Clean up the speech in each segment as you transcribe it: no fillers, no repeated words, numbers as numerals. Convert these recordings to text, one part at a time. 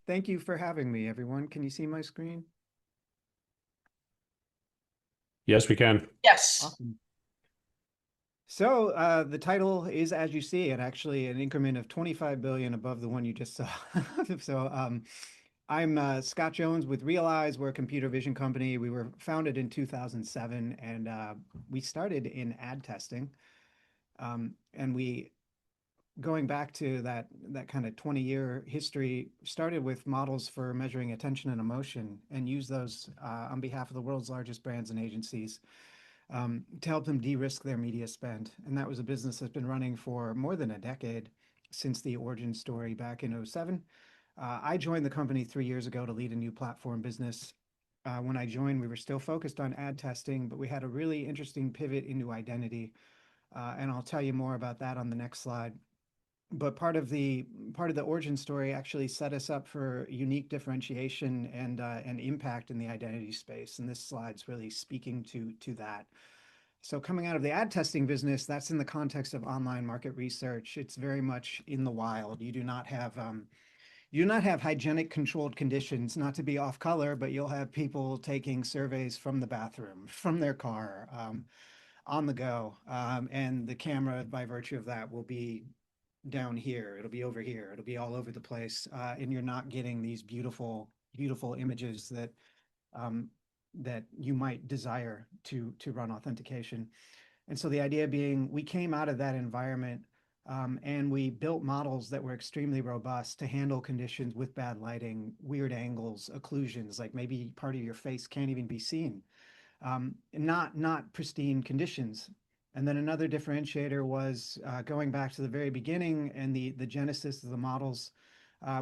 Thank you for having me, everyone. Can you see my screen? Yes, we can. Yes. Awesome. So the title is as you see it, actually an increment of 25 billion above the one you just saw. So I'm Scott Jones with Realize. We're a computer vision company. We were founded in 2007, and we started in ad testing. And we going back to that kind of 20-year history, started with models for measuring attention and emotion, and use those on behalf of the world's largest brands and agencies to help them de-risk their media spend. And that was a business that's been running for more than a decade since the origin story back in '07. I joined the company 3 years ago to lead a new platform business. When I joined, we were still focused on ad testing, but we had a really interesting pivot into identity. And I'll tell you more about that on the next slide. But part of the origin story actually set us up for unique differentiation and impact in the identity space. And this slide's really speaking to that. So coming out of the ad testing business, that's in the context of online market research. It's very much in the wild. You do not have hygienic controlled conditions, not to be off color, but you'll have people taking surveys from the bathroom, from their car, on the go. And the camera, by virtue of that, will be down here. It'll be over here. It'll be all over the place. And you're not getting these beautiful, beautiful images um, that you might desire to run authentication. And so the idea being, we came out of that environment and we built models that were extremely robust to handle conditions with bad lighting, weird angles, occlusions, like maybe part of your face can't even be seen, not pristine conditions. And then another differentiator was going back to the very beginning and the genesis of the models.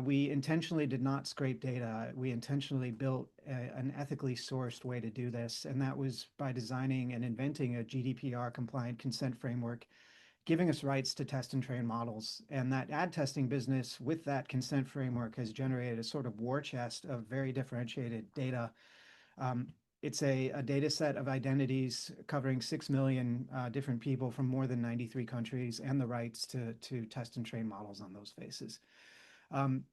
We intentionally did not scrape data. We intentionally built an ethically sourced way to do this, and that was by designing and inventing a GDPR compliant consent framework, giving us rights to test and train models. And that ad testing business with that consent framework has generated a sort of war chest of very differentiated data. um, it's a data set of identities covering 6 million different people from more than 93 countries, and the rights to test and train models on those faces. Um,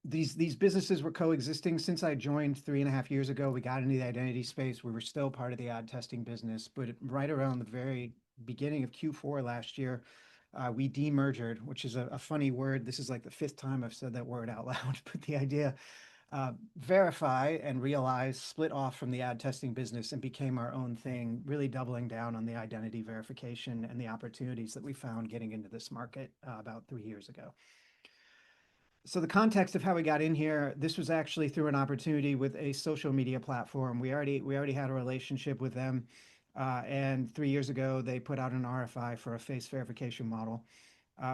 these businesses were coexisting since I joined 3.5 years ago. We got into the identity space. We were still part of the ad testing business, but right around the very beginning of Q4 last year, we demerged, which is a funny word. This is like the fifth time I've said that word out loud, but the idea, Verify and Realize split off from the ad testing business and became our own thing, really doubling down on the identity verification and the opportunities that we found getting into this market about 3 years ago. So the context of how we got in here, this was actually through an opportunity with a social media platform. We already had a relationship with them, and 3 years ago they put out an RFI for a face verification model.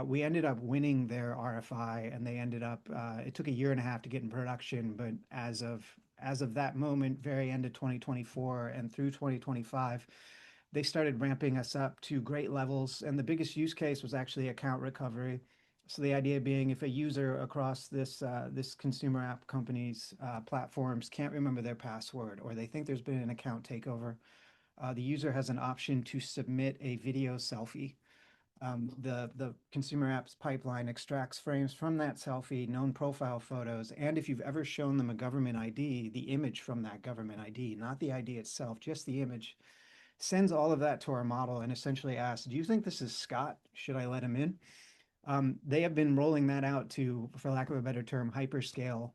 We ended up winning their RFI, and they ended up. It took a year and a half to get in production, but as of that moment, very end of 2024 and through 2025, they started ramping us up to great levels. And the biggest use case was actually account recovery. So the idea being, if a user across this consumer app company's platforms can't remember their password, or they think there's been an account takeover, the user has an option to submit a video selfie. The consumer apps pipeline extracts frames from that selfie, known profile photos, and if you've ever shown them a government ID, the image from that government ID, not the ID itself, just the image, sends all of that to our model and essentially asks, do you think this is Scott? Should I let him in? They have been rolling that out to, for lack of a better term, hyperscale.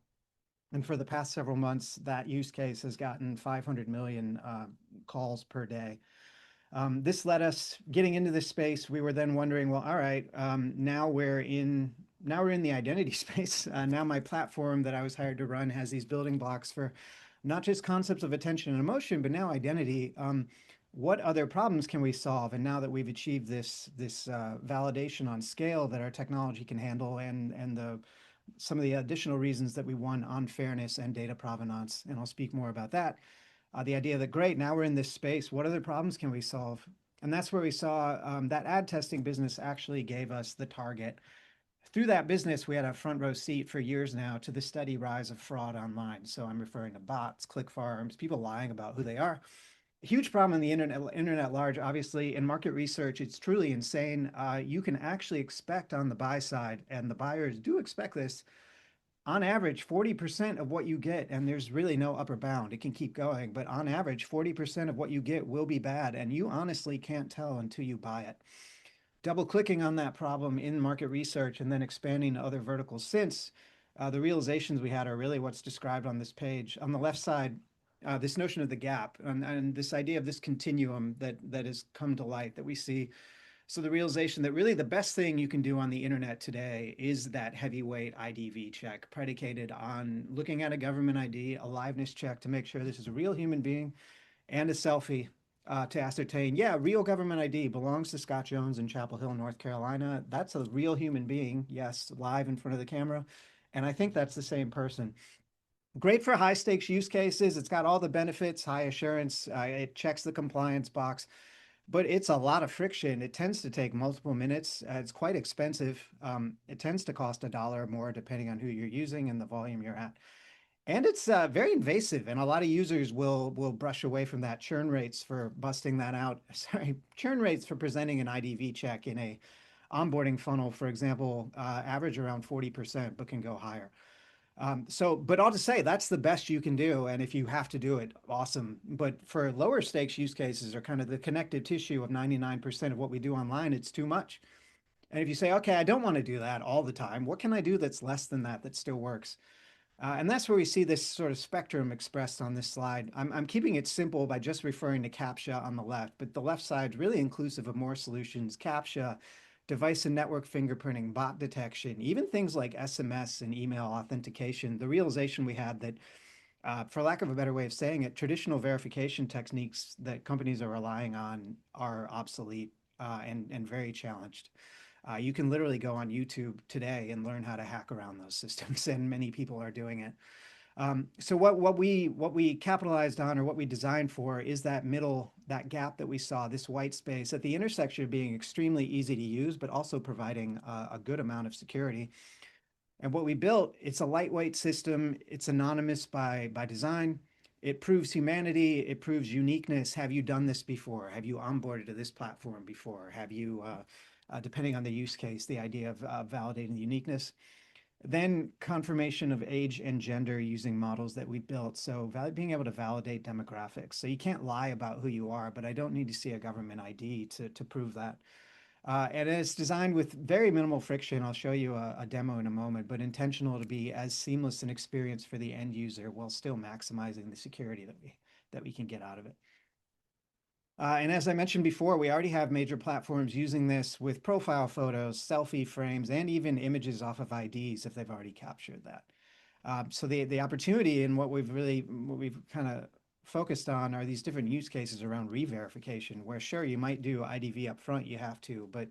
And for the past several months, that use case has gotten 500 million calls per day. This led us getting into this space. We were then wondering, well, all right, now we're in the identity space. Now my platform that I was hired to run has these building blocks for not just concepts of attention and emotion, but now identity. What other problems can we solve? And now that we've achieved this validation on scale that our technology can handle, and the some of the additional reasons that we won on fairness and data provenance, and I'll speak more about that. The idea that, great, now we're in this space, what other problems can we solve? And that's where we saw that ad testing business actually gave us the target. Through that business, we had a front row seat for years now to the steady rise of fraud online. So I'm referring to bots, click farms, people lying about who they are. A huge problem in the internet at large. Obviously, in market research, it's truly insane. You can actually expect on the buy side, and the buyers do expect this, on average, 40% of what you get, and there's really no upper bound, it can keep going, but on average, 40% of what you get will be bad, and you honestly can't tell until you buy it. Double clicking on that problem in market research and then expanding to other verticals since, the realizations we had are really what's described on this page. On the left side, this notion of the gap and this idea of this continuum that has come to light that we see. So the realization that really the best thing you can do on the internet today is that heavyweight IDV check predicated on looking at a government ID, a liveness check to make sure this is a real human being, and a selfie to ascertain, yeah, real government ID belongs to Scott Jones in Chapel Hill, North Carolina. That's a real human being, yes, live in front of the camera. And I think that's the same person. Great for high stakes use cases. It's got all the benefits, high assurance. It checks the compliance box, but it's a lot of friction. It tends to take multiple minutes. It's quite expensive. It tends to cost $1 or more depending on who you're using and the volume you're at. And it's very invasive, and a lot of users will brush away from that. Churn rates for busting that out. Sorry, churn rates for presenting an IDV check in a onboarding funnel, for example, average around 40%, but can go higher. But all to say, that's the best you can do. And if you have to do it, awesome. But for lower stakes use cases or kind of the connective tissue of 99% of what we do online, it's too much. And if you say, okay, I don't want to do that all the time, what can I do that's less than that that still works? And that's where we see this sort of spectrum expressed on this slide. I'm keeping it simple by just referring to CAPTCHA on the left, but the left side is really inclusive of more solutions: CAPTCHA, device and network fingerprinting, bot detection, even things like SMS and email authentication. The realization we had that, for lack of a better way of saying it, traditional verification techniques that companies are relying on are obsolete and very challenged. You can literally go on YouTube today and learn how to hack around those systems, and many people are doing it. So what we capitalized on, or what we designed for, is that middle, that gap that we saw, this white space at the intersection of being extremely easy to use, but also providing a good amount of security. And what we built, it's a lightweight system. It's anonymous by design. It proves humanity. It proves uniqueness. Have you done this before? Have you onboarded to this platform before? Have you, depending on the use case, the idea of validating uniqueness. Then confirmation of age and gender using models that we built. So being able to validate demographics. So you can't lie about who you are, but I don't need to see a government ID to prove that. And it's designed with very minimal friction. I'll show you a demo in a moment, but intentional to be as seamless an experience for the end user while still maximizing the security that we can get out of it. And as I mentioned before, we already have major platforms using this with profile photos, selfie frames, and even images off of IDs if they've already captured that. So the opportunity and what we've kind of focused on are these different use cases around re-verification, where sure, you might do IDV up front, you have to, but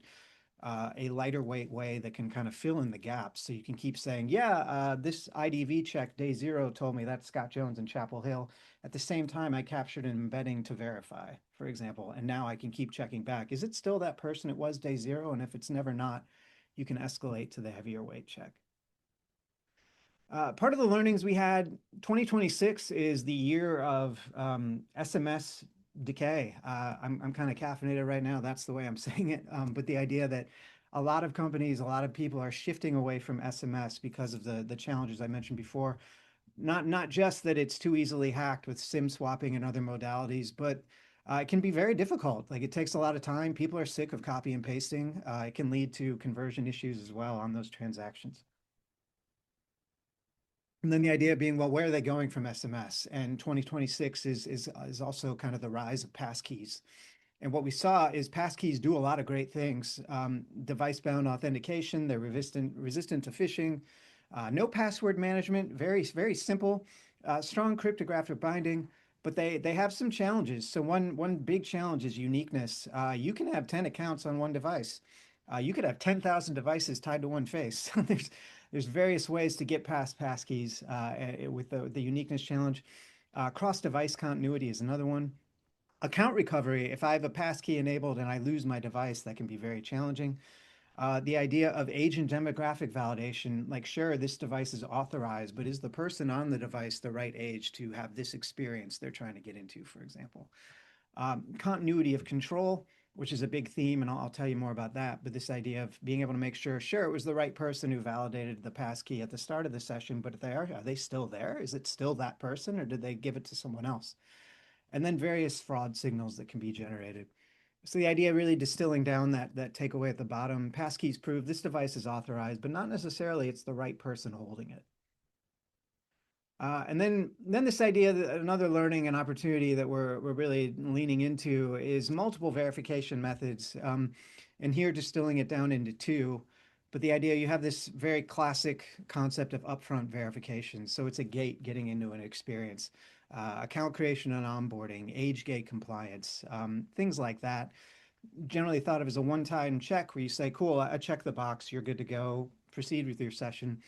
a lighter weight way that can kind of fill in the gaps. So you can keep saying, yeah, this IDV check day 0 told me that's Scott Jones in Chapel Hill. At the same time, I captured an embedding to verify, for example, and now I can keep checking back. Is it still that person it was day 0? And if it's never not, you can escalate to the heavier weight check. Part of the learnings we had, 2026 is the year of SMS decay. I'm kind of caffeinated right now. That's the way I'm saying it. But the idea that a lot of companies, a lot of people are shifting away from SMS because of the challenges I mentioned before. Not just that it's too easily hacked with SIM swapping and other modalities, but it can be very difficult. Like, it takes a lot of time. People are sick of copy and pasting. It can lead to conversion issues as well on those transactions. And then the idea being, well, where are they going from SMS? And 2026 is also kind of the rise of passkeys. And what we saw is passkeys do a lot of great things. Device-bound authentication, they're resistant to phishing, no password management, very simple, strong cryptographic binding, but they have some challenges. So one big challenge is uniqueness. You can have 10 accounts on one device. You could have 10,000 devices tied to one face. There's various ways to get past passkeys with the uniqueness challenge. Cross-device continuity is another one. Account recovery, if I have a passkey enabled and I lose my device, that can be very challenging. The idea of age and demographic validation, like, sure, this device is authorized, but is the person on the device the right age to have this experience they're trying to get into, for example? Continuity of control. which is a big theme, and I'll tell you more about that. But this idea of being able to make sure, sure, it was the right person who validated the passkey at the start of the session, but if are they still there? Is it still that person, or did they give it to someone else? And then various fraud signals that can be generated. So the idea really distilling down that takeaway at the bottom, passkeys prove this device is authorized, but not necessarily it's the right person holding it. And then this idea that another learning and opportunity that we're really leaning into is multiple verification methods. And here distilling it down into two. But the idea you have this very classic concept of upfront verification. So it's a gate getting into an experience, account creation and onboarding, age gate compliance, things like that. Generally thought of as a one-time check where you say, cool, I check the box, you're good to go, proceed with your session.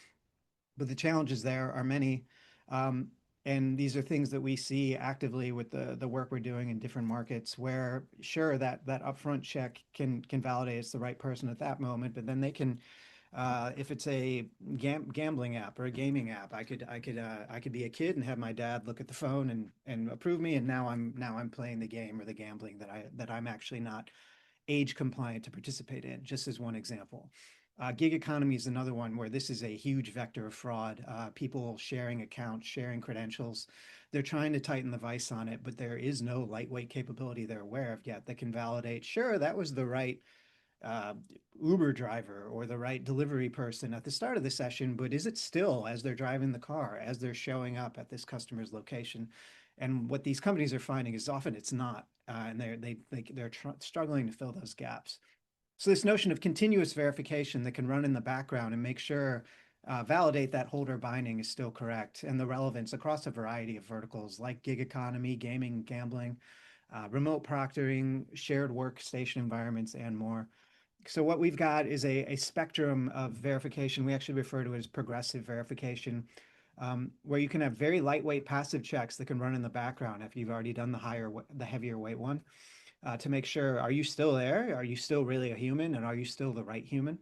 But the challenges there are many. Um, and these are things that we see actively with the work we're doing in different markets where sure that upfront check can validate it's the right person at that moment, but then they can if it's a gambling app or a gaming app, I could be a kid and have my dad look at the phone and approve me, and now I'm playing the game or the gambling that I'm actually not age compliant to participate in, just as one example. Gig economy is another one where this is a huge vector of fraud. People sharing accounts, sharing credentials. They're trying to tighten the vice on it, but there is no lightweight capability they're aware of yet that can validate, sure, that was the right uh, Uber driver or the right delivery person at the start of the session, but is it still as they're driving the car, as they're showing up at this customer's location? And what these companies are finding is often it's not, and they're struggling to fill those gaps. So this notion of continuous verification that can run in the background and make sure validate that holder binding is still correct and the relevance across a variety of verticals like gig economy, gaming, gambling, remote proctoring, shared workstation environments, and more. So what we've got is a spectrum of verification. We actually refer to it as progressive verification, where you can have very lightweight passive checks that can run in the background if you've already done the heavier weight one, to make sure, are you still there? Are you still really a human? And are you still the right human?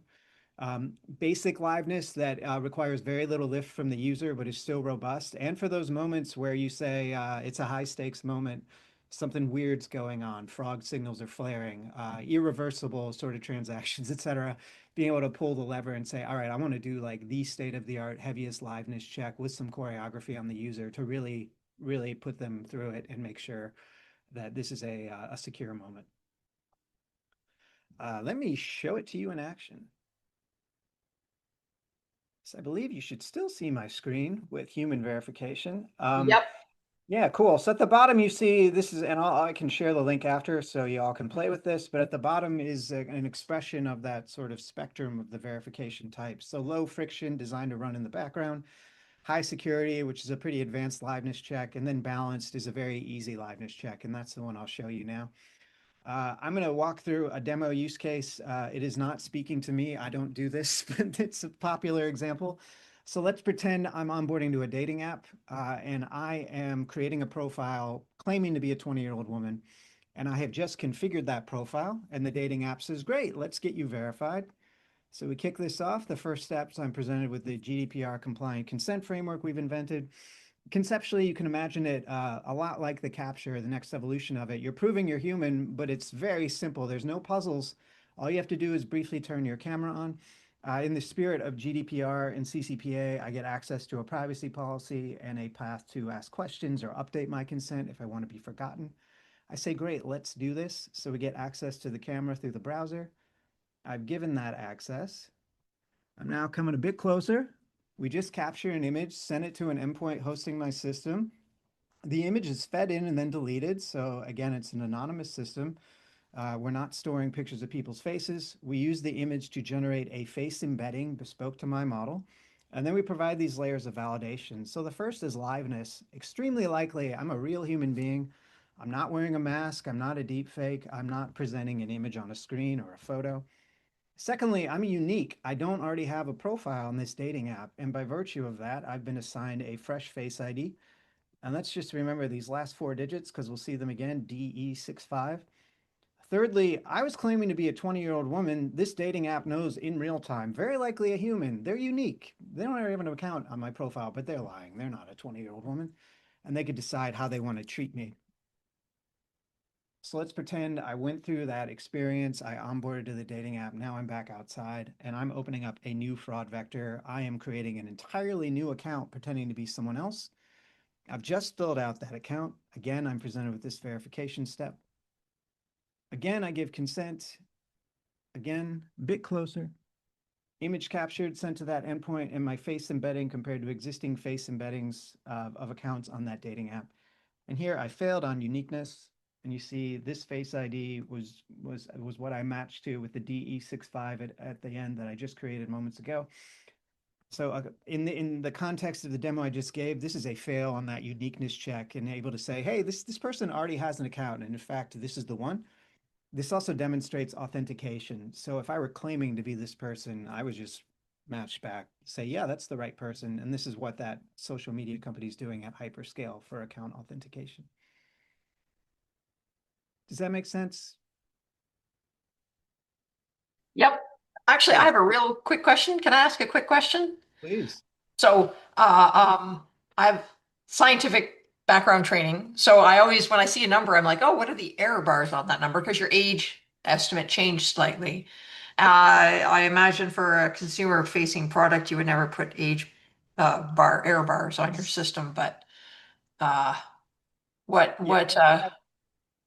Basic liveness that requires very little lift from the user, but is still robust. And for those moments where you say it's a high stakes moment, something weird's going on, frog signals are flaring, irreversible sort of transactions, et cetera, being able to pull the lever and say, all right, I want to do like the state of the art, heaviest liveness check with some choreography on the user to really, really put them through it and make sure that this is a secure moment. Let me show it to you in action. So I believe you should still see my screen with human verification. Yep. Yeah, cool. So at the bottom you see this is, and I can share the link after so you all can play with this, but at the bottom is an expression of that sort of spectrum of the verification types. So low friction, designed to run in the background, high security, which is a pretty advanced liveness check, and then balanced is a very easy liveness check, and that's the one I'll show you now. I'm going to walk through a demo use case. It is not speaking to me. I don't do this, but it's a popular example. So let's pretend I'm onboarding to a dating app, and I am creating a profile claiming to be a 20-year-old woman. And I have just configured that profile, and the dating app says, great, let's get you verified. So we kick this off. The first steps, I'm presented with the GDPR compliant consent framework we've invented. Conceptually, you can imagine it a lot like the CAPTCHA, the next evolution of it. You're proving you're human, but it's very simple. There's no puzzles. All you have to do is briefly turn your camera on. In the spirit of GDPR and CCPA, I get access to a privacy policy and a path to ask questions or update my consent if I want to be forgotten. I say, great, let's do this. So we get access to the camera through the browser. I've given that access. I'm now coming a bit closer. We just capture an image, send it to an endpoint hosting my system. The image is fed in and then deleted. So again, it's an anonymous system. We're not storing pictures of people's faces. We use the image to generate a face embedding bespoke to my model. And then we provide these layers of validation. So the first is liveness. Extremely likely, I'm a real human being. I'm not wearing a mask. I'm not a deep fake. I'm not presenting an image on a screen or a photo. Secondly, I'm unique. I don't already have a profile on this dating app. And by virtue of that, I've been assigned a fresh face ID. And let's just remember these last four digits because we'll see them again, DE65. Thirdly, I was claiming to be a 20-year-old woman. This dating app knows in real time, very likely a human. They're unique. They don't have an account on my profile, but they're lying. They're not a 20-year-old woman. And they could decide how they want to treat me. So let's pretend I went through that experience. I onboarded to the dating app. Now I'm back outside and I'm opening up a new fraud vector. I am creating an entirely new account pretending to be someone else. I've just filled out that account. Again, I'm presented with this verification step. Again, I give consent. Again, a bit closer. Image captured, sent to that endpoint, and my face embedding compared to existing face embeddings of accounts on that dating app. And here I failed on uniqueness. And you see this face ID was what I matched to with the DE65 at the end that I just created moments ago. So in the context of the demo I just gave, this is a fail on that uniqueness check and able to say, hey, this person already has an account. And in fact, this is the one. This also demonstrates authentication. So if I were claiming to be this person, I would just match back, say, yeah, that's the right person. And this is what that social media company is doing at hyperscale for account authentication. Does that make sense? Yep. Actually, I Good. have a real quick question. Can I ask a quick question? Please. So, I have scientific background training. So I always, when I see a number, I'm like, oh, what are the error bars on that number? Because your age estimate changed slightly. I imagine for a consumer-facing product, you would never put age error bars on your system. But uh, what Yeah, what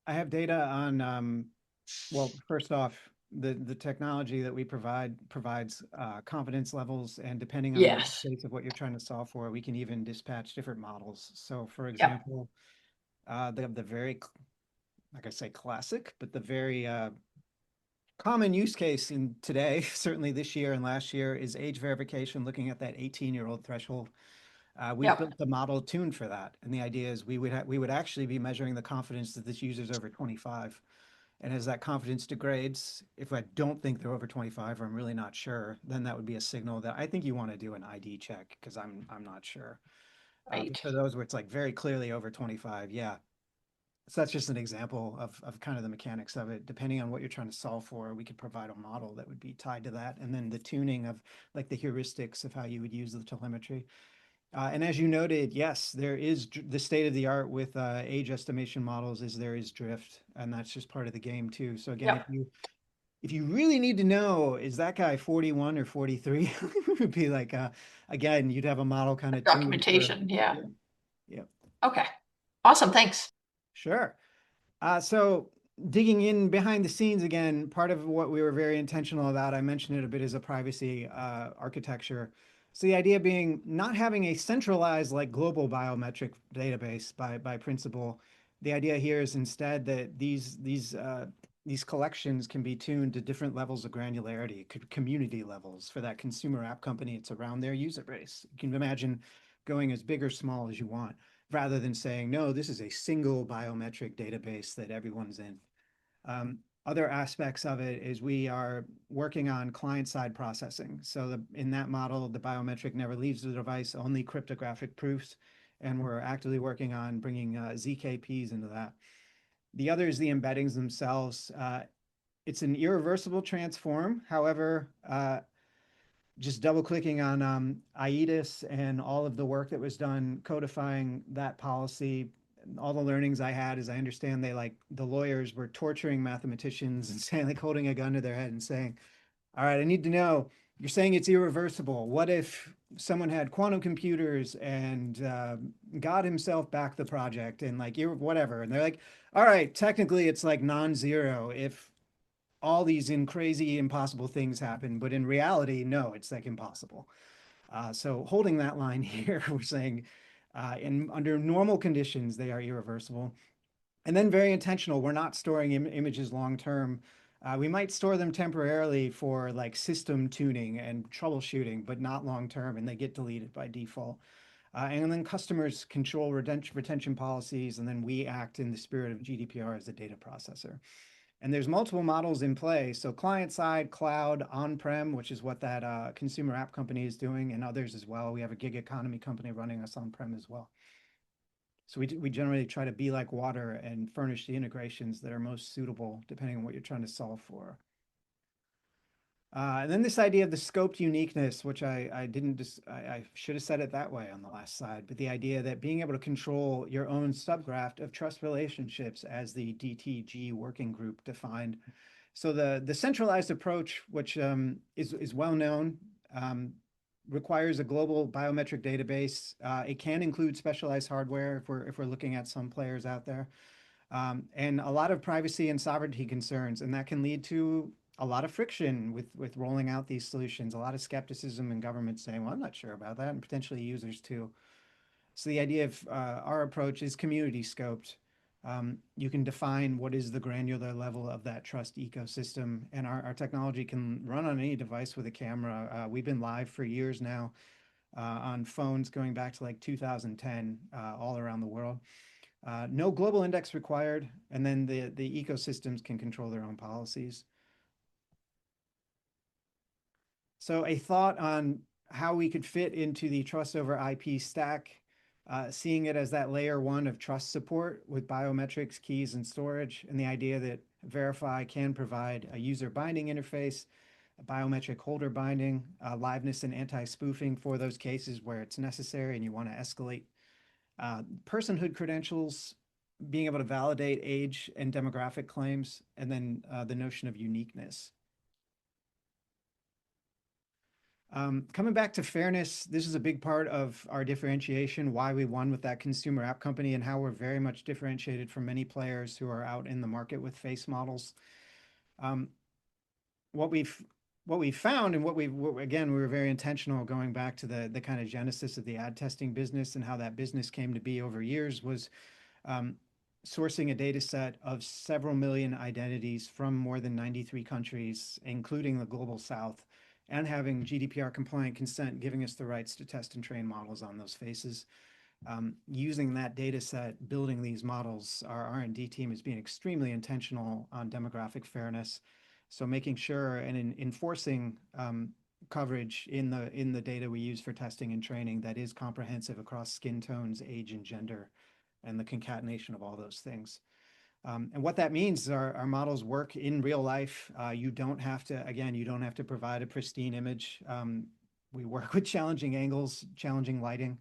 I have data on well, first off, the technology that we provide provides confidence levels, and depending on the use yes. case of what you're trying to solve for, we can even dispatch different models. So, for Yep. example, the very, like I say, classic, but the very common use case in today, certainly this year and last year, is age verification, looking at that 18-year-old threshold. We've Yep. built a model tuned for that, and the idea is we would actually be measuring the confidence that this user is over 25. And as that confidence degrades, if I don't think they're over 25 or I'm really not sure, then that would be a signal that I think you want to do an ID check because I'm not sure. But Right. for those where it's like very clearly over 25, yeah. So that's just an example of kind of the mechanics of it. Depending on what you're trying to solve for, we could provide a model that would be tied to that. And then the tuning of like the heuristics of how you would use the telemetry. And as you noted, yes, there is the state of the art with age estimation models is there is drift, and that's just part of the game too. So again, Yep. if you really need to know, is that guy 41 or 43? It would be like again, you'd have a model kind of tuned for Documentation. Yeah. yeah, yeah, Okay. Awesome. Thanks. sure. So digging in behind the scenes again, part of what we were very intentional about, I mentioned it a bit, is a privacy architecture. So the idea being not having a centralized like global biometric database by principle. The idea here is instead that these collections can be tuned to different levels of granularity, community levels. For that consumer app company, it's around their user base. You can imagine going as big or small as you want rather than saying, no, this is a single biometric database that everyone's in. Um, Other aspects of it is we are working on client-side processing. So in that model, the biometric never leaves the device, only cryptographic proofs, and we're actively working on bringing ZKPs into that. The other is the embeddings themselves. It's an irreversible transform. However, just double clicking on IETIS and all of the work that was done codifying that policy, all the learnings I had is I understand they like the lawyers were torturing mathematicians and saying like holding a gun to their head and saying, all right, I need to know, you're saying it's irreversible. What if someone had quantum computers and God himself backed the project and like whatever? And they're like, all right, technically it's like non-zero if all these in crazy impossible things happen, but in reality, no, it's like impossible. So holding that line here, we're saying in under normal conditions, they are irreversible. And then very intentional, we're not storing images long term. We might store them temporarily for like system tuning and troubleshooting, but not long term, and they get deleted by default. And then customers control retention policies, and then we act in the spirit of GDPR as a data processor. And there's multiple models in play. So client side, cloud, on-prem, which is what that consumer app company is doing, and others as well. We have a gig economy company running us on-prem as well. So we generally try to be like water and furnish the integrations that are most suitable depending on what you're trying to solve for. And then this idea of the scoped uniqueness, which I didn't just, I should have said it that way on the last slide, but the idea that being able to control your own subgraph of trust relationships as the DTG working group defined. So the centralized approach, which is well known, um, requires a global biometric database. It can include specialized hardware if we're looking at some players out there, and a lot of privacy and sovereignty concerns, and that can lead to a lot of friction with rolling out these solutions. A lot of skepticism in government saying, "Well, I'm not sure about that," and potentially users too. So the idea of our approach is community scoped. You can define what is the granular level of that trust ecosystem, and our technology can run on any device with a camera. We've been live for years now on phones going back to like 2010 all around the world. No global index required, and then the ecosystems can control their own policies. So a thought on how we could fit into the trust over IP stack, seeing it as that layer one of trust support with biometrics, keys, and storage, and the idea that Verify can provide a user binding interface, a biometric holder binding, liveness and anti-spoofing for those cases where it's necessary and you want to escalate. Personhood credentials, being able to validate age and demographic claims, and then the notion of uniqueness. Coming back to fairness, this is a big part of our differentiation, why we won with that consumer app company and how we're very much differentiated from many players who are out in the market with face models. Um, what we've found and again, we were very intentional going back to the kind of genesis of the ad testing business and how that business came to be over years was sourcing a data set of several million identities from more than 93 countries, including the global south, and having GDPR compliant consent giving us the rights to test and train models on those faces. Using that data set, building these models, our R&D team is being extremely intentional on demographic fairness. So making sure and enforcing coverage in the data we use for testing and training that is comprehensive across skin tones, age, and gender, and the concatenation of all those things. And what that means is our models work in real life. You don't have to provide a pristine image. We work with challenging angles, challenging lighting,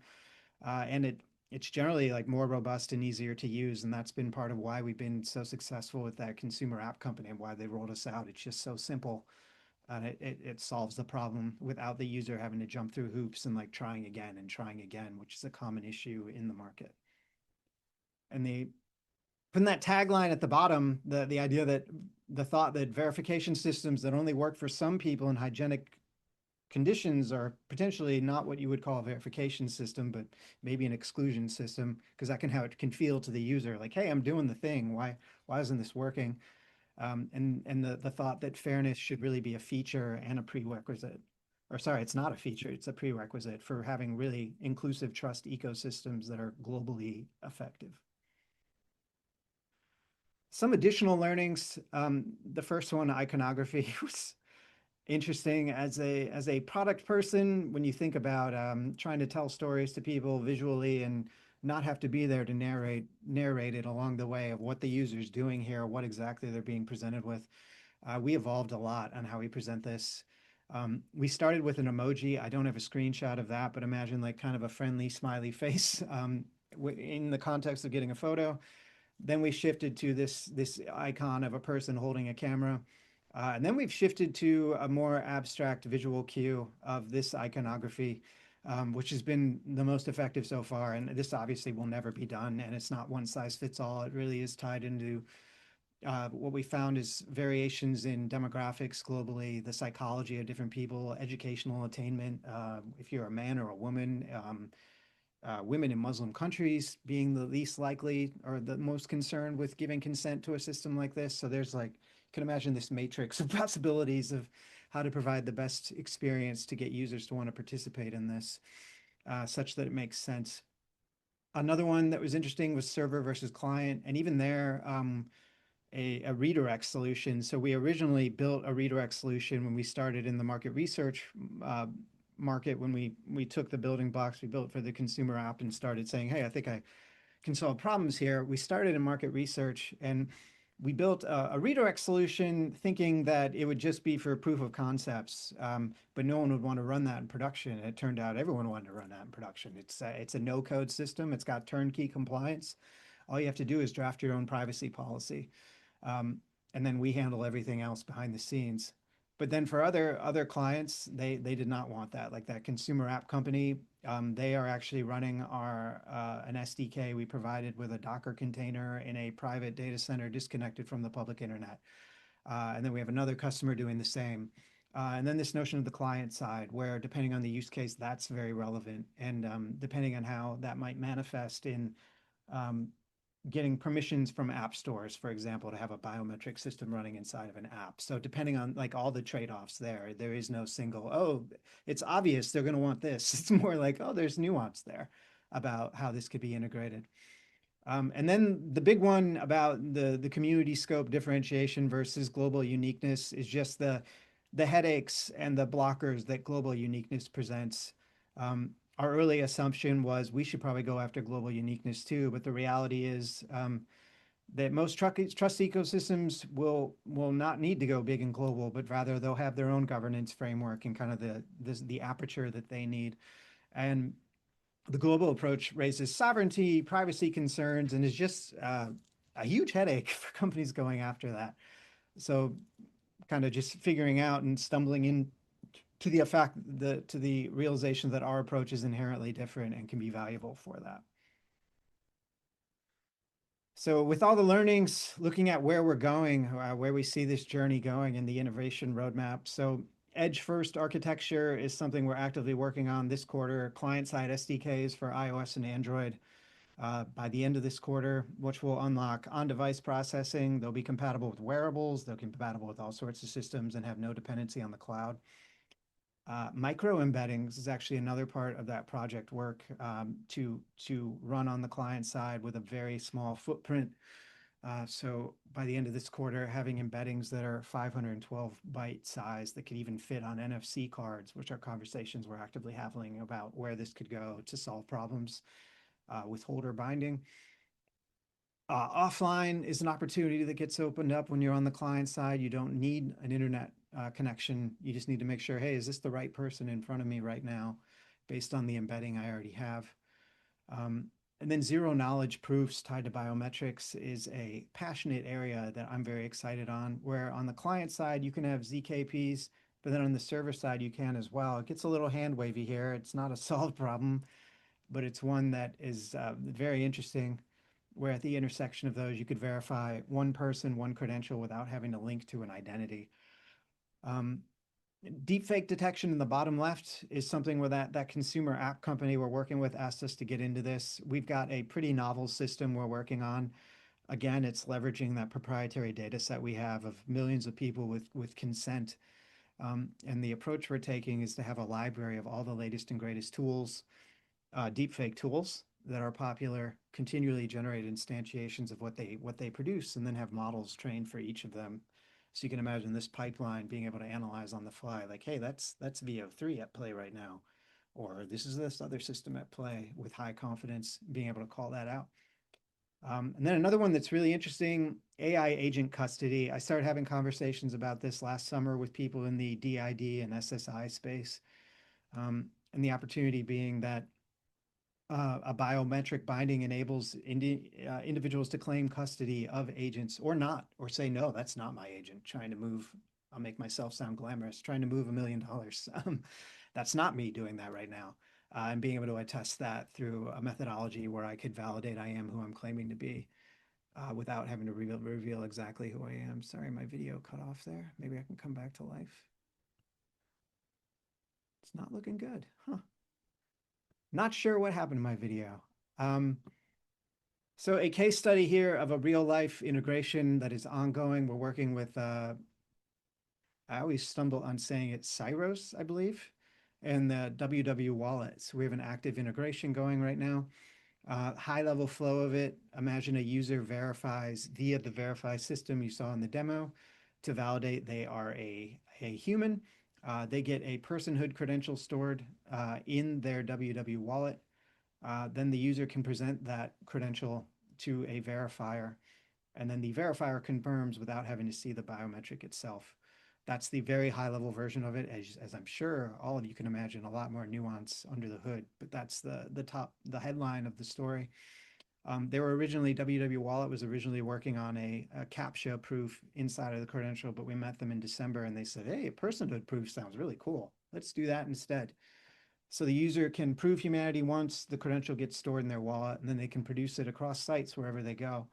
and it's generally like more robust and easier to use. And that's been part of why we've been so successful with that consumer app company and why they rolled us out. It's just so simple. And it solves the problem without the user having to jump through hoops and like trying again, which is a common issue in the market. And putting that tagline at the bottom, the idea that the thought that verification systems that only work for some people in hygienic conditions are potentially not what you would call a verification system, but maybe an exclusion system, because that can how it can feel to the user like, hey, I'm doing the thing. Why isn't this working? And the thought that fairness should really be a feature and a prerequisite, or sorry, it's not a feature, it's a prerequisite for having really inclusive trust ecosystems that are globally effective. Some additional learnings. The first one, iconography, was interesting as a product person. When you think about trying to tell stories to people visually and not have to be there to narrate it along the way of what the user's doing here, what exactly they're being presented with. We evolved a lot on how we present this. We started with an emoji. I don't have a screenshot of that, but imagine like kind of a friendly smiley face in the context of getting a photo. Then we shifted to this icon of a person holding a camera. And then we've shifted to a more abstract visual cue of this iconography, which has been the most effective so far. And this obviously will never be done, and it's not one size fits all. It really is tied into what we found is variations in demographics globally, the psychology of different people, educational attainment, if you're a man or a woman, women in Muslim countries being the least likely or the most concerned with giving consent to a system like this. So there's like, you can imagine this matrix of possibilities of how to provide the best experience to get users to want to participate in this, such that it makes sense. Another one that was interesting was server versus client. And even there, a redirect solution. So we originally built a redirect solution when we started in the market research market, when we took the building blocks we built for the consumer app and started saying, hey, I think I can solve problems here. We started in market research, and we built a redirect solution thinking that it would just be for proof of concepts, but no one would want to run that in production. It turned out everyone wanted to run that in production. It's a no-code system. It's got turnkey compliance. All you have to do is draft your own privacy policy, um, and then we handle everything else behind the scenes. But then for other clients, they did not want that. Like that consumer app company, they are actually running our an SDK we provided with a Docker container in a private data center disconnected from the public internet. And then we have another customer doing the same. And then this notion of the client side, where depending on the use case, that's very relevant. And depending on how that might manifest in um, getting permissions from app stores, for example, to have a biometric system running inside of an app. So depending on like all the trade-offs there is no single, oh, it's obvious they're going to want this. It's more like, oh, there's nuance there about how this could be integrated. And then the big one about the community scope differentiation versus global uniqueness is just the headaches and the blockers that global uniqueness presents. Our early assumption was we should probably go after global uniqueness too, but the reality is that most trust ecosystems will not need to go big and global, but rather they'll have their own governance framework and kind of the aperture that they need. And the global approach raises sovereignty, privacy concerns, and is just a huge headache for companies going after that. So kind of just figuring out and stumbling in to the realization that our approach is inherently different and can be valuable for that. So with all the learnings, looking at where we're going, where we see this journey going and the innovation roadmap. So edge first architecture is something we're actively working on this quarter. Client side SDKs for iOS and Android by the end of this quarter, which will unlock on-device processing. They'll be compatible with wearables. They'll be compatible with all sorts of systems and have no dependency on the cloud. Micro embeddings is actually another part of that project work to run on the client side with a very small footprint. So by the end of this quarter, having embeddings that are 512 byte size that could even fit on NFC cards, which are conversations we're actively having about where this could go to solve problems with holder binding. Offline is an opportunity that gets opened up when you're on the client side. You don't need an internet connection. You just need to make sure, hey, is this the right person in front of me right now based on the embedding I already have? And then zero knowledge proofs tied to biometrics is a passionate area that I'm very excited on, where on the client side, you can have ZKPs, but then on the server side, you can as well. It gets a little hand wavy here. It's not a solved problem, but it's one that is very interesting, where at the intersection of those, you could verify one person, one credential without having to link to an identity. Deepfake detection in the bottom left is something where that consumer app company we're working with asked us to get into this. We've got a pretty novel system we're working on. Again, it's leveraging that proprietary data set we have of millions of people with consent. And the approach we're taking is to have a library of all the latest and greatest tools, deepfake tools that are popular, continually generate instantiations of what they produce, and then have models trained for each of them. So you can imagine this pipeline being able to analyze on the fly, like, hey, that's VO3 at play right now, or this is this other system at play with high confidence, being able to call that out. And then another one that's really interesting, AI agent custody. I started having conversations about this last summer with people in the DID and SSI space, and the opportunity being that a biometric binding enables individuals to claim custody of agents or not, or say, no, that's not my agent trying to move. I'll make myself sound glamorous, trying to move $1 million. That's not me doing that right now. And being able to attest that through a methodology where I could validate I am who I'm claiming to be without having to reveal exactly who I am. Sorry, my video cut off there. Maybe I can come back to life. It's not looking good, huh? Not sure what happened to my video. So a case study here of a real life integration that is ongoing. We're working with, I always stumble on saying it, Cyros, I believe, and the WW wallet. So we have an active integration going right now. High level flow of it. Imagine a user verifies via the verify system you saw in the demo to validate they are a human. They get a personhood credential stored in their WW wallet. Then the user can present that credential to a verifier. And then the verifier confirms without having to see the biometric itself. That's the very high level version of it. As I'm sure all of you can imagine, a lot more nuance under the hood, but that's the headline of the story. They were originally, WW Wallet was originally working on a CAPTCHA proof inside of the credential, but we met them in December and they said, hey, a personhood proof sounds really cool. Let's do that instead. So the user can prove humanity once, the credential gets stored in their wallet, and then they can produce it across sites wherever they go.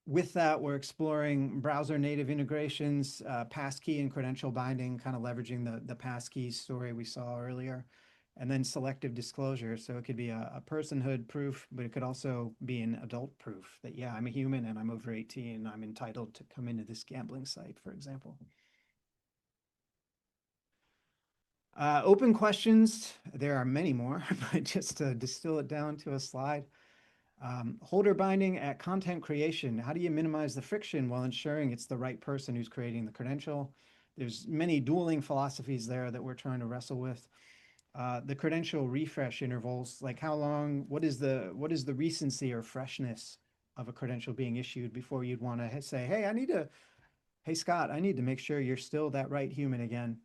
With that, we're exploring browser native integrations, passkey and credential binding, kind of leveraging the passkey story we saw earlier, and then selective disclosure. So it could be a personhood proof, but it could also be an adult proof that, yeah, I'm a human and I'm over 18 and I'm entitled to come into this gambling site, for example. Open questions, there are many more, but just to distill it down to a slide. Holder binding at content creation. How do you minimize the friction while ensuring it's the right person who's creating the credential? There's many dueling philosophies there that we're trying to wrestle with. The credential refresh intervals, like how long, what is the recency or freshness of a credential being issued before you'd want to say, hey Scott, I need to make sure you're still that right human again.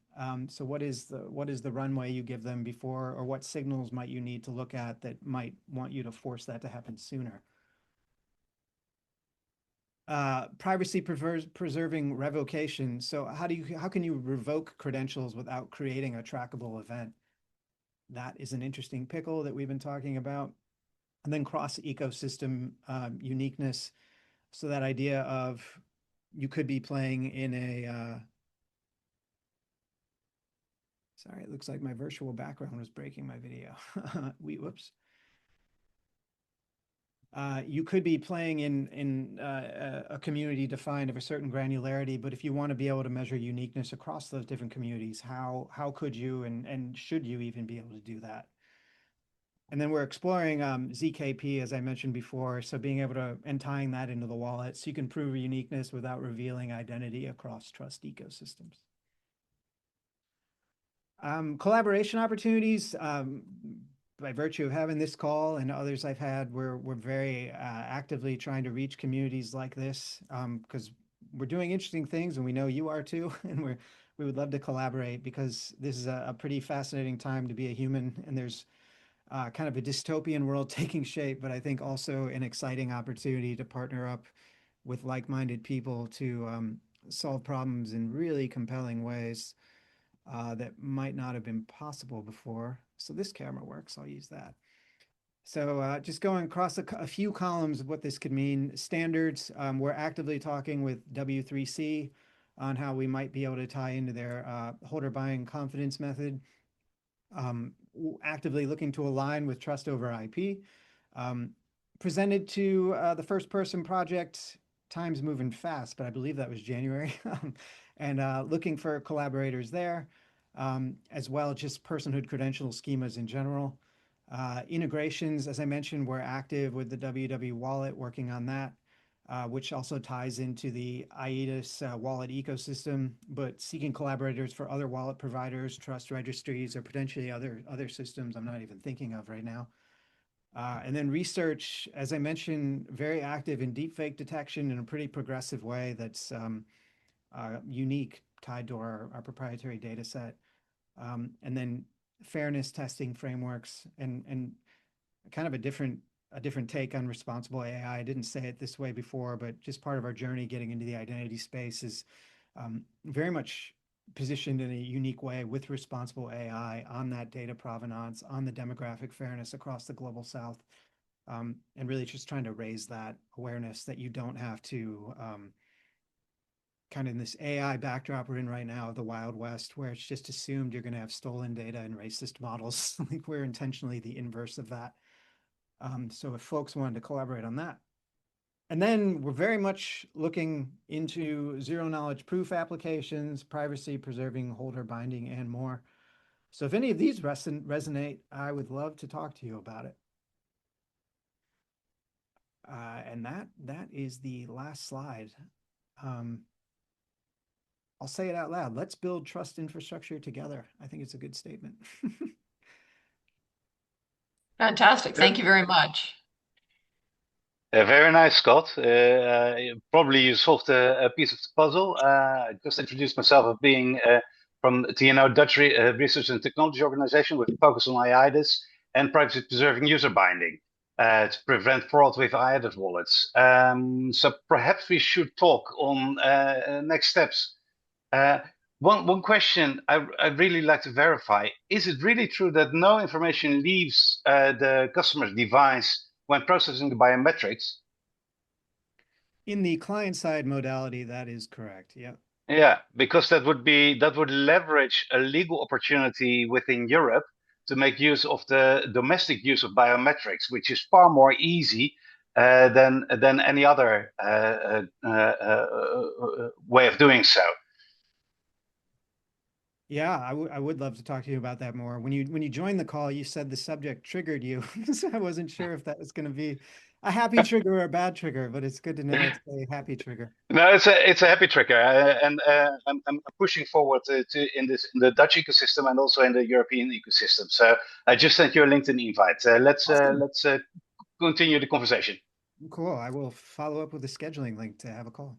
So what is the runway you give them before, or what signals might you need to look at that might want you to force that to happen sooner? Privacy preserving revocation. So how can you revoke credentials without creating a trackable event? That is an interesting pickle that we've been talking about. And then cross ecosystem uniqueness. So that idea of you could be playing in a sorry, it looks like my virtual background was breaking my video. Whoops. You could be playing in a community defined of a certain granularity, but if you want to be able to measure uniqueness across those different communities, how could you and should you even be able to do that? And then we're exploring ZKP, as I mentioned before, so being able to, and tying that into the wallet so you can prove uniqueness without revealing identity across trust ecosystems. Collaboration opportunities, by virtue of having this call and others I've had, we're very actively trying to reach communities like this because we're doing interesting things and we know you are too. And we would love to collaborate because this is a pretty fascinating time to be a human, and there's kind of a dystopian world taking shape, but I think also an exciting opportunity to partner up with like-minded people to solve problems in really compelling ways that might not have been possible before. So this camera works, I'll use that. So just going across a few columns of what this could mean. Standards, we're actively talking with W3C on how we might be able to tie into their holder buying confidence method. Actively looking to align with trust over IP. Presented to the first person project, time's moving fast, but I believe that was January. And looking for collaborators there, as well as just personhood credential schemas in general. Integrations, as I mentioned, we're active with the WW wallet, working on that, which also ties into the IETIS wallet ecosystem, but seeking collaborators for other wallet providers, trust registries, or potentially other systems I'm not even thinking of right now. And then research, as I mentioned, very active in deepfake detection in a pretty progressive way that's unique, tied to our proprietary data set. And then fairness testing frameworks and kind of a different take on responsible AI. I didn't say it this way before, but just part of our journey getting into the identity space is very much positioned in a unique way with responsible AI on that data provenance, on the demographic fairness across the global South, and really just trying to raise that awareness that you don't have to kind of in this AI backdrop we're in right now, the Wild West, where it's just assumed you're going to have stolen data and racist models. Like we're intentionally the inverse of that. So if folks wanted to collaborate on that. And then we're very much looking into zero knowledge proof applications, privacy preserving, holder binding, and more. So if any of these resonate, I would love to talk to you about it. And that is the last slide. I'll say it out loud. Let's build trust infrastructure together. I think it's a good statement. Fantastic. Thank you very much. Very nice, Scott. Probably you solved a piece of the puzzle. Just introduced myself as being from the TNO Dutch Research and Technology Organization with a focus on IIDIS and privacy preserving user binding to prevent fraud with IIDIS wallets. So perhaps we should talk on next steps. Uh, one question I'd really like to verify, is it really true that no information leaves the customer's device when processing the biometrics? In the client side modality, that is correct. Yeah. Yeah, because that would leverage a legal opportunity within Europe to make use of the domestic use of biometrics, which is far more easy than any other way of doing so. Yeah, I would love to talk to you about that more. When you joined the call, you said the subject triggered you. So I wasn't sure if that was going to be a happy trigger or a bad trigger, but it's good to know it's a happy trigger. No, it's a happy trigger, and I'm pushing forward to in the Dutch ecosystem and also in the European ecosystem. So I just sent you a LinkedIn invite. Awesome. Let's continue the conversation. Cool. I will follow up with a scheduling link to have a call.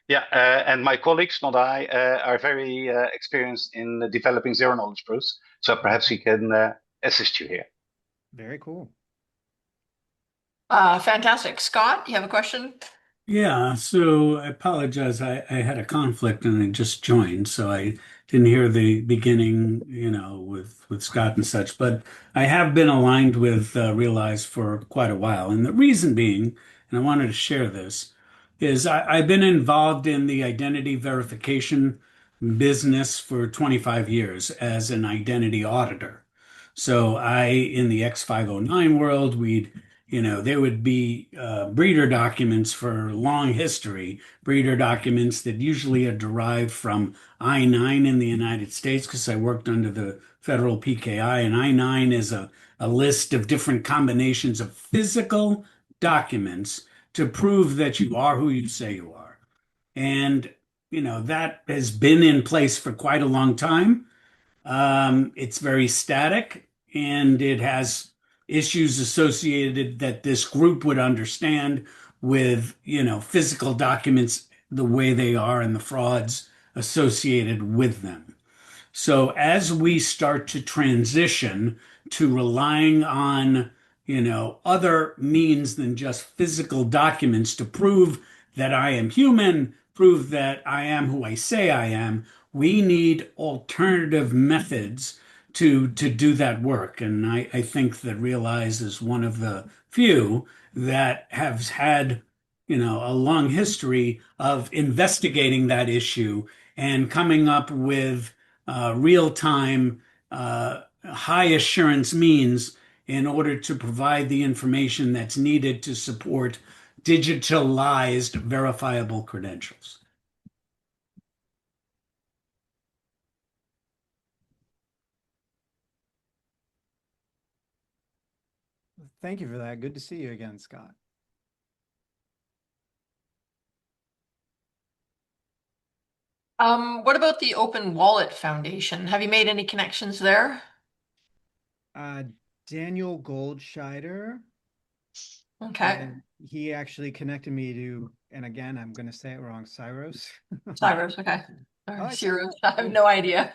Yeah, and my colleagues, not I, are very experienced in developing zero knowledge proofs. So perhaps we can assist you here. Very cool. Fantastic. Scott, you have a question? Yeah, so I apologize. I had a conflict and I just joined, so I didn't hear the beginning, with Scott and such. But I have been aligned with Realize for quite a while. And the reason being, and I wanted to share this, is I've been involved in the identity verification business for 25 years as an identity auditor. So in the X509 world, there would be breeder documents for long history, breeder documents that usually are derived from I-9 in the United States, because I worked under the federal PKI, and I-9 is a list of different combinations of physical documents to prove that you are who you say you are. And, that has been in place for quite a long time. It's very static and it has issues associated that this group would understand with, physical documents the way they are and the frauds associated with them. So as we start to transition to relying on, other means than just physical documents to prove that I am human, prove that I am who I say I am, we need alternative methods to do that work. And I think that Realize is one of the few that has had, a long history of investigating that issue and coming up with real-time, high assurance means in order to provide the information that's needed to support digitalized verifiable credentials. Thank you for that. Good to see you again, Scott. What about the Open Wallet Foundation? Have you made any connections there? Daniel Goldscheider, Okay. and he actually connected me to, and again, I'm going to say it wrong, Cyros. Cyrus, okay. Or I said Cyrus, that. I have no idea.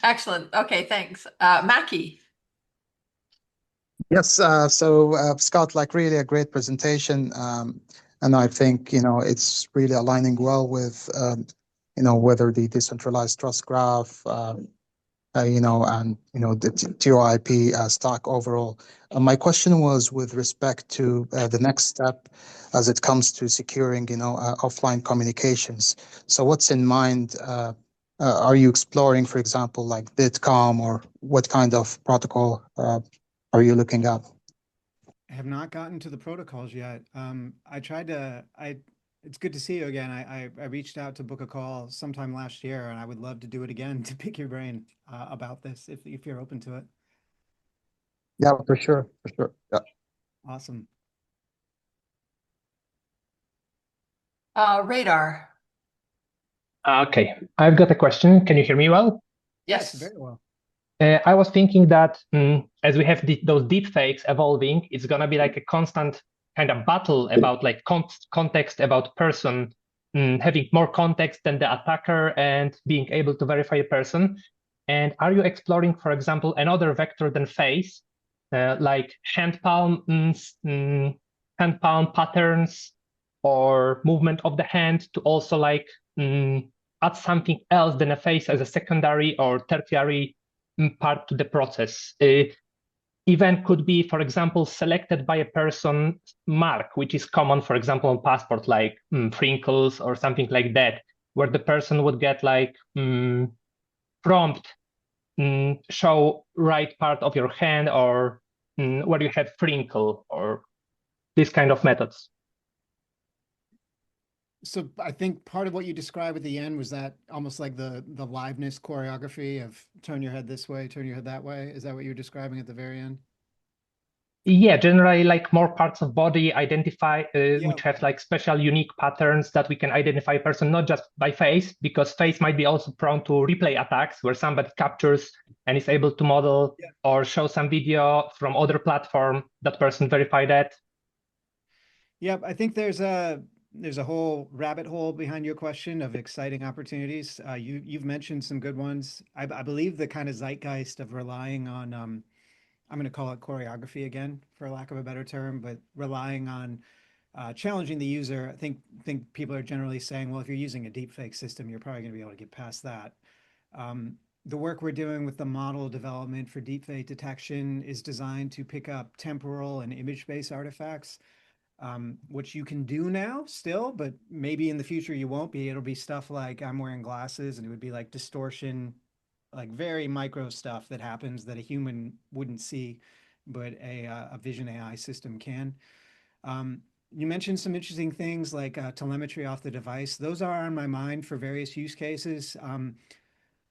Excellent. Okay, thanks. Mackie. Yes, Scott, like really a great presentation, and I think it's really aligning well with whether the decentralized trust graph, and the TOIP stack overall. My question was with respect to the next step as it comes to securing offline communications. So what's in mind? Are you exploring, for example, like Bitcom, or what kind of protocol are you looking at? I have not gotten to the protocols yet. It's good to see you again. I reached out to book a call sometime last year, and I would love to do it again to pick your brain about this if you're open to it. Yeah, for sure. Yeah. Awesome. Radar. Okay, I've got a question. Can you hear me well? Yes. Very well. I was thinking that as we have those deep fakes evolving, it's gonna be like a constant kind of battle about like context about person, having more context than the attacker and being able to verify a person. And are you exploring, for example, another vector than face, like hand palm patterns or movement of the hand to also like add something else than a face as a secondary or tertiary part to the process? Event could be, for example, selected by a person mark, which is common, for example, on passport, like wrinkles or something like that, where the person would get like prompt, show right part of your hand, or where you have wrinkle, or this kind of methods. So I think part of what you described at the end was that almost like the liveness choreography of turn your head this way, turn your head that way. Is that what you were describing at the very end? Yeah, generally like more parts of body identify, Yeah. which have like special unique patterns that we can identify a person not just by face, because face might be also prone to replay attacks where somebody captures and is able to model Yeah. or show some video from other platform that person verify that. Yep, I think there's a whole rabbit hole behind your question of exciting opportunities. You've mentioned some good ones. I believe the kind of zeitgeist of relying on I'm going to call it choreography again, for lack of a better term, but relying on challenging the user. I think people are generally saying, well, if you're using a deepfake system, you're probably going to be able to get past that. The work we're doing with the model development for deepfake detection is designed to pick up temporal and image-based artifacts, which you can do now still, but maybe in the future you won't be. It'll be stuff like I'm wearing glasses and it would be like distortion, like very micro stuff that happens that a human wouldn't see, but a vision AI system can. You mentioned some interesting things like telemetry off the device. Those are on my mind for various use cases.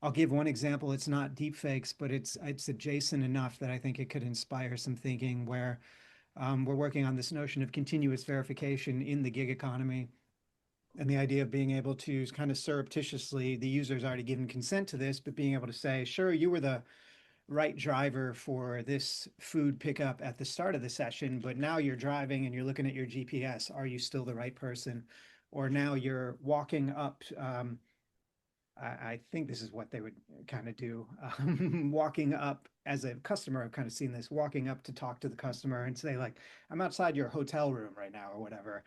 I'll give one example. It's not deepfakes, but it's adjacent enough that I think it could inspire some thinking where we're working on this notion of continuous verification in the gig economy, and the idea of being able to kind of surreptitiously, the user's already given consent to this, but being able to say, sure, you were the right driver for this food pickup at the start of the session, but now you're driving and you're looking at your GPS. Are you still the right person? Or now you're walking up, I think this is what they would kind of do. Walking up as a customer, I've kind of seen this, walking up to talk to the customer and say like, I'm outside your hotel room right now or whatever.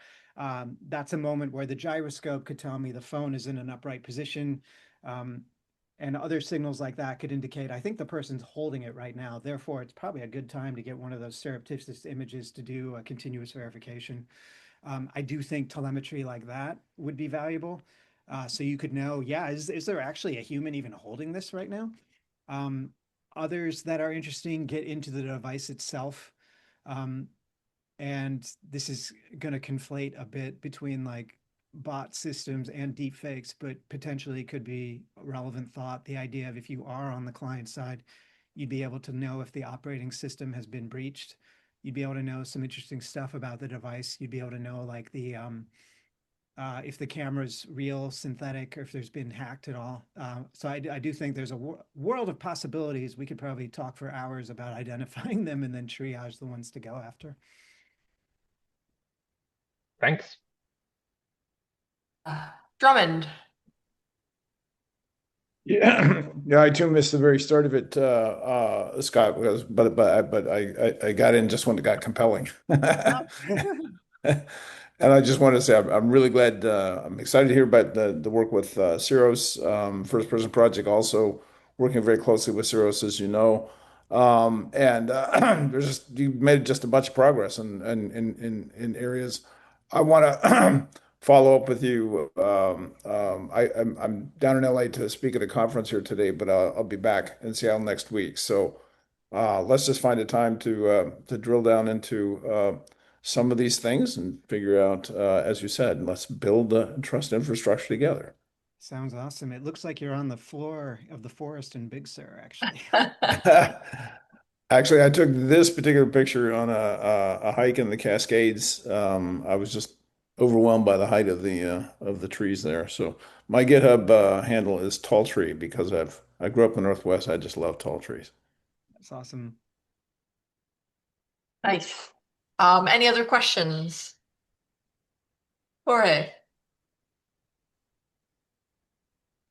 That's a moment where the gyroscope could tell me the phone is in an upright position. And other signals like that could indicate, I think the person's holding it right now. Therefore, it's probably a good time to get one of those surreptitious images to do a continuous verification. I do think telemetry like that would be valuable. So you could know, yeah, is there actually a human even holding this right now? Um, Others that are interesting get into the device itself. Um, and this is going to conflate a bit between like bot systems and deep fakes, but potentially could be a relevant thought. The idea of if you are on the client side, you'd be able to know if the operating system has been breached. You'd be able to know some interesting stuff about the device. You'd be able to know like the if the camera's real, synthetic, or if there's been hacked at all. So I do think there's a world of possibilities. We could probably talk for hours about identifying them and then triage the ones to go after. Thanks. Drummond. Yeah, yeah, I too missed the very start of it, Scott, because but I got in just when it got compelling. And I just want to say I'm really glad. I'm excited to hear about the work with Ciro's first person project. Also working very closely with Ciro's, as you know. And there's just you made just a bunch of progress in areas. I want to follow up with you. I'm down in LA to speak at a conference here today, but I'll be back in Seattle next week. So let's just find a time to drill down into some of these things and figure out, as you said, let's build a trust infrastructure together. Sounds awesome. It looks like you're on the floor of the forest in Big Sur, actually. Actually, I took this particular picture on a hike in the Cascades. I was just overwhelmed by the height of the trees there. So my GitHub handle is tall tree because I grew up in the Northwest. I just love tall trees. That's awesome. Nice. Any other questions? Jorge.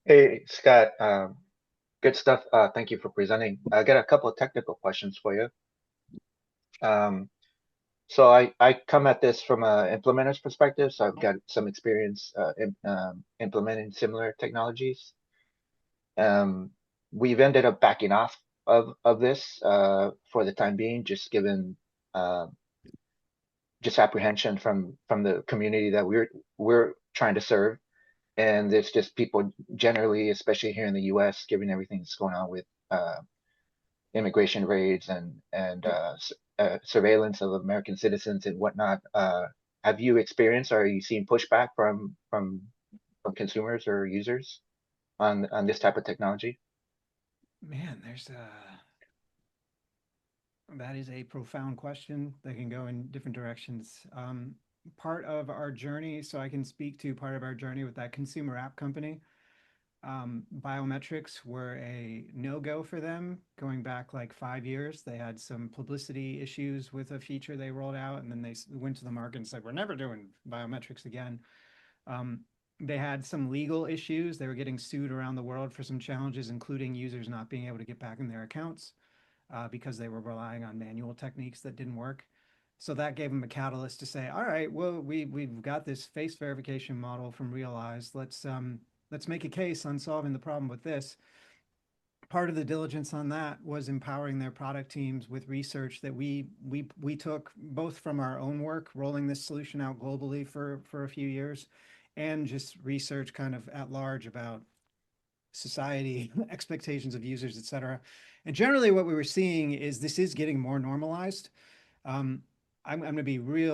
Hey, Scott, good stuff. Thank you for presenting. I got a couple of technical questions for you. So I come at this from a implementer's perspective, so I've got some experience implementing similar technologies. We've ended up backing off of this for the time being, just given just apprehension from the community that we're trying to serve. And it's just people generally, especially here in the US, given everything that's going on with immigration raids and surveillance of American citizens and whatnot. Have you experienced, or are you seeing pushback from consumers or users on this type of technology? Man, that is a profound question that can go in different directions. Part of our journey, so I can speak to part of our journey with that consumer app company. Biometrics were a no-go for them going back like 5 years. They had some publicity issues with a feature they rolled out, and then they went to the market and said, we're never doing biometrics again. They had some legal issues. They were getting sued around the world for some challenges, including users not being able to get back in their accounts because they were relying on manual techniques that didn't work. So that gave them a catalyst to say, all right, well, we've got this face verification model from Realize. Let's make a case on solving the problem with this. Part of the diligence on that was empowering their product teams with research that we took both from our own work, rolling this solution out globally for a few years, and just research kind of at large about society, expectations of users, et cetera. And generally what we were seeing is this is getting more normalized. I'm going to be really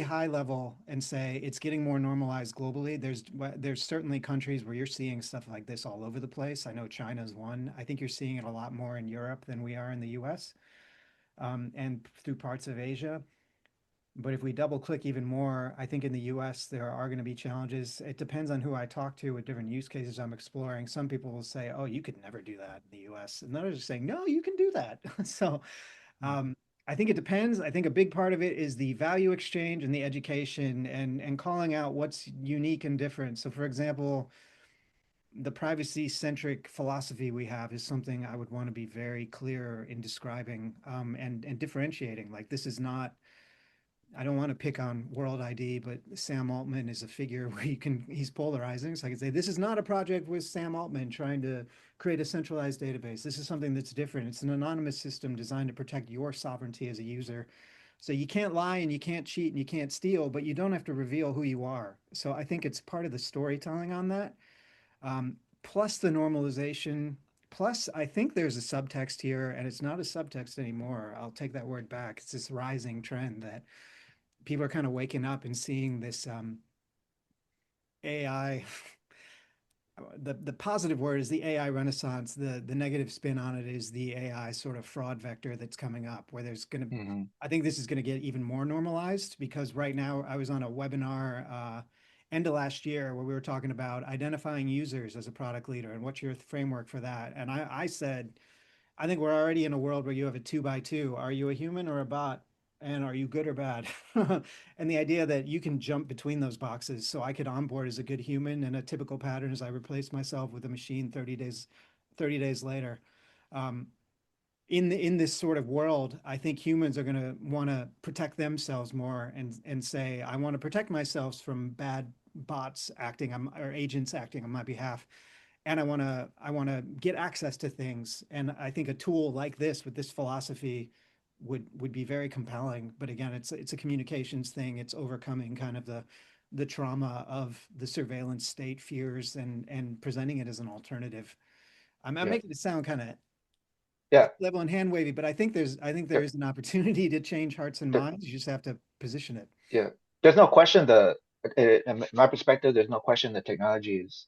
high level and say it's getting more normalized globally. There's certainly countries where you're seeing stuff like this all over the place. I know China's one. I think you're seeing it a lot more in Europe than we are in the US, and through parts of Asia. But if we double click even more, I think in the US, there are going to be challenges. It depends on who I talk to with different use cases I'm exploring. Some people will say, oh, you could never do that in the US. And others are saying, no, you can do that. So I think it depends. I think a big part of it is the value exchange and the education and calling out what's unique and different. So for example, the privacy-centric philosophy we have is something I would want to be very clear in describing and differentiating. Like this is not, I don't want to pick on World ID, but Sam Altman is a figure where he's polarizing. So I can say, this is not a project with Sam Altman trying to create a centralized database. This is something that's different. It's an anonymous system designed to protect your sovereignty as a user. So you can't lie and you can't cheat and you can't steal, but you don't have to reveal who you are. So I think it's part of the storytelling on that. Plus the normalization. Plus, I think there's a subtext here, and it's not a subtext anymore. I'll take that word back. It's this rising trend that people are kind of waking up and seeing this AI. The positive word is the AI renaissance. The negative spin on it is the AI sort of fraud vector that's coming up, where there's going to, I think this is going to get even more normalized, because right now I was on a webinar end of last year where we were talking about identifying users as a product leader and what's your framework for that. And I said, I think we're already in a world where you have a 2x2. Are you a human or a bot? And are you good or bad? And the idea that you can jump between those boxes. So I could onboard as a good human, and a typical pattern is I replace myself with a machine 30 days later. In this sort of world, I think humans are going to want to protect themselves more and say, I want to protect myself from bad bots acting or agents acting on my behalf. And I want to get access to things. And I think a tool like this with this philosophy would be very compelling. But again, it's a communications thing. It's overcoming kind of the trauma of the surveillance state fears and presenting it as an alternative. I'm making it sound kind of level and hand wavy, but I think there is an opportunity to change hearts and minds. You just have to position it. Yeah, there's no question in my perspective, there's no question the technology is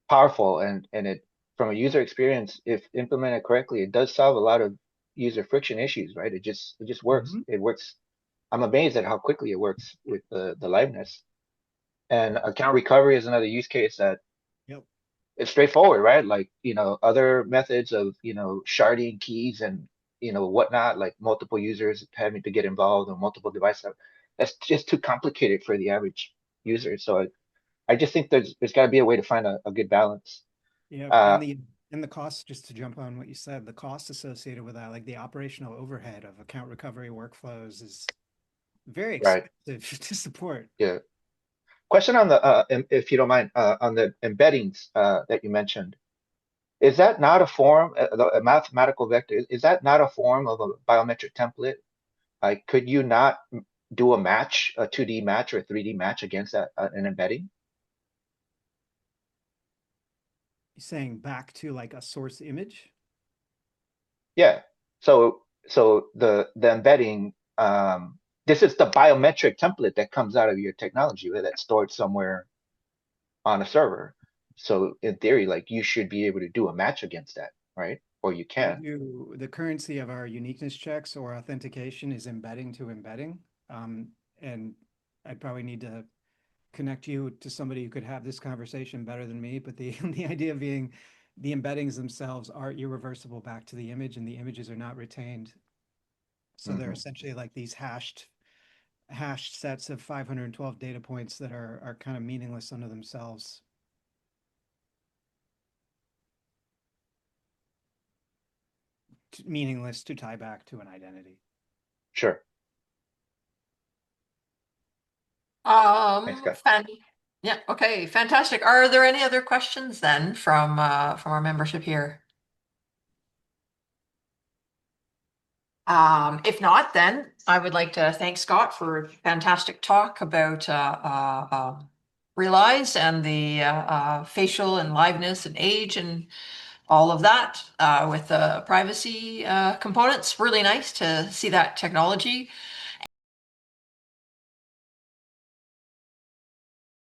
powerful, and it, from a user experience, if implemented correctly, it does solve a lot of user friction issues, right? It just works. It works. I'm amazed at how quickly it works with the liveness. And account recovery is another use case that it's straightforward, right? Like, other methods of, sharding keys and, whatnot, like multiple users having to get involved on multiple devices. That's just too complicated for the average user. So I just think there's got to be a way to find a good balance. Yeah, Uh, and the cost, just to jump on what you said, the cost associated with that, like the operational overhead of account recovery workflows is very right. expensive to support. Yeah. Question on if you don't mind, on the embeddings that you mentioned. Is that not a form, a mathematical vector, is that not a form of a biometric template? Like, could you not do a match, a 2D match or a 3D match against an embedding? You're saying back to like a source image? Yeah. So the embedding, this is the biometric template that comes out of your technology that's stored somewhere on a server. So in theory, like you should be able to do a match against that, right? Or you We can. do the currency of our uniqueness checks or authentication is embedding to embedding. And I'd probably need to connect you to somebody who could have this conversation better than me. But the the idea being the embeddings themselves are irreversible back to the image, and the images are not retained. So they're essentially like these hashed sets of 512 data points that are kind of meaningless unto themselves. Meaningless to tie back to an identity. Sure. Thanks, guys. Yeah, okay, fantastic. Are there any other questions then from our membership here? If not, then I would like to thank Scott for a fantastic talk about Realize and the facial and liveness and age and all of that with the privacy components. Really nice to see that technology.